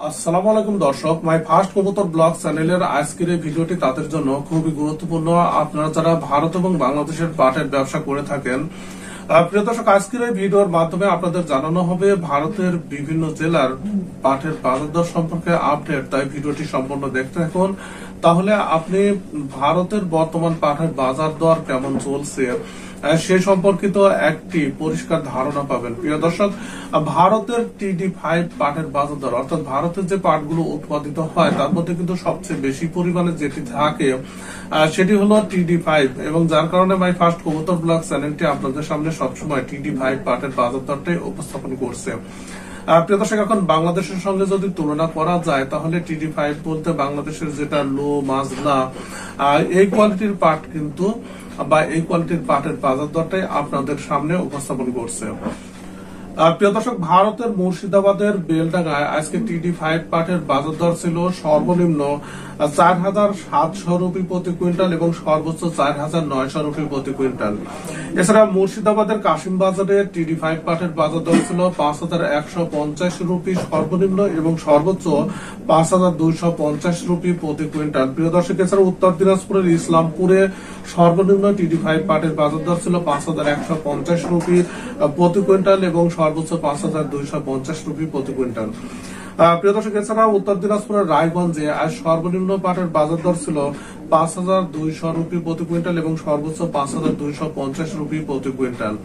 আসসালামু আলাইকুম দর্শক, মাই ফার্স্ট কবুতর ব্লগ চ্যানেলের আজকের এই ভিডিওটি তাদের জন্য খুবই গুরুত্বপূর্ণ। আপনারা যারা ভারত এবং বাংলাদেশের পাটের ব্যবসা করে থাকেন, প্রিয় দর্শক, আজকের এই ভিডিওর মাধ্যমে আপনাদের জানানো হবে ভারতের বিভিন্ন জেলার পাটের বাজার দর সম্পর্কে আপডেট। তাই ভিডিওটি সম্পূর্ণ দেখতে থাকুন, তাহলে আপনি ভারতের বর্তমান পাটের বাজার দর কেমন চলছে সে সম্পর্কিত একটি পরিষ্কার ধারণা পাবেন। প্রিয় দর্শক, ভারতের TD5 পাটের বাজার দর, অর্থাৎ ভারতের যে পাটগুলো উৎপাদিত হয় তার মধ্যে কিন্তু সবচেয়ে বেশি পরিমাণে যেটি থাকে সেটি হলো TD5, এবং যার কারণে মাই ফার্স্ট কবুতর ব্লগ চ্যানেলটি আপনাদের সামনে সবসময় TD5 পাটের বাজার দরটাই উপস্থাপন করছে। প্রিয় দর্শক, এখন বাংলাদেশের সঙ্গে যদি তুলনা করা যায় তাহলে TD5 বলতে বাংলাদেশের যেটা লো মাজলা এই কোয়ালিটির পাট কিন্তু বা এই কোয়ালিটির পাটের বাজার দরটাই আপনাদের সামনে উপস্থাপন করছে। প্রিয় দর্শক, ভারতের মুর্শিদাবাদের বেলডাঙ্গায় আজকে TD5 পাটের বাজার দর ছিল সর্বনিম্ন 4,700 রুপি প্রতি কুইন্টাল এবং সর্বোচ্চ 4,900 রুপি প্রতি কুইন্টাল। এছাড়া মুর্শিদাবাদের কাশিম বাজারে TD5 পাটের বাজার দর ছিল 5,150 রুপি সর্বনিম্ন এবং সর্বোচ্চ 5,250 রুপি প্রতি কুইন্টাল। প্রিয় দর্শক, এছাড়া উত্তর দিনাজপুরের ইসলামপুরে সর্বনিম্ন TD5 পাটের বাজার দর ছিল 5,150 রুপি প্রতি কুইন্টাল এবং সর্বোচ্চ 5,250 রুপি প্রতি কুইন্টাল। প্রিয় দর্শক, এছাড়া উত্তর দিনাজপুরের রায়গঞ্জে আজ সর্বনিম্ন পাটের বাজার দর ছিল 5,200 রুপি প্রতি কুইন্টাল এবং সর্বোচ্চ 5,250 রুপি প্রতি কুইন্টাল।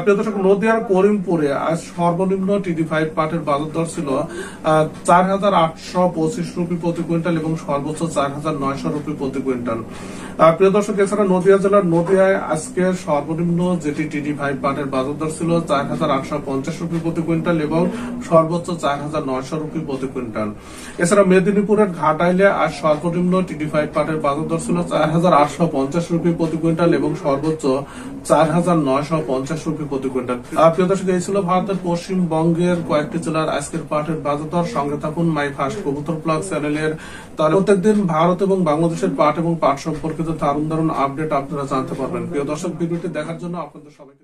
প্রিয় দর্শক, নদিয়ার করিমপুরে আজ সর্বনিম্ন TD5 পাটের বাজার দর ছিল 4,825 রুপি প্রতি কুইন্টাল এবং সর্বোচ্চ 4,900 রুপি প্রতি কুইন্টাল। প্রিয় দর্শক, এছাড়া নদিয়া জেলার নদিয়ায় আজকে সর্বনিম্ন যেটি TD5 পাটের বাজার দর ছিল 4,850 রুপি প্রতি কুইন্টাল এবং সর্বোচ্চ 4,900 রুপি প্রতি কুইন্টাল। এছাড়া মেদিনীপুরের ঘাটাইলে আজ সর্বনিম্ন TD5 পাটের বাজার দর ছিল 4,850 রুপি প্রতি কুইন্টাল এবং সর্বোচ্চ 4,950 রুপি প্রতি কুইন্টাল। প্রিয় দর্শক, এই ছিল ভারতের পশ্চিমবঙ্গের কয়েকটি জেলার আজকের পাটের বাজার দর। সঙ্গে থাকুন মাই ফার্স্ট কবুতর ব্লগ চ্যানেলের। তাহলে প্রত্যেকদিন ভারত এবং বাংলাদেশের পাট এবং পাট সম্পর্কিত দারুণ দারুণ আপডেট আপনারা জানতে পারবেন। প্রিয় দর্শক, ভিডিওটি দেখার জন্য আপনাদের সবাইকে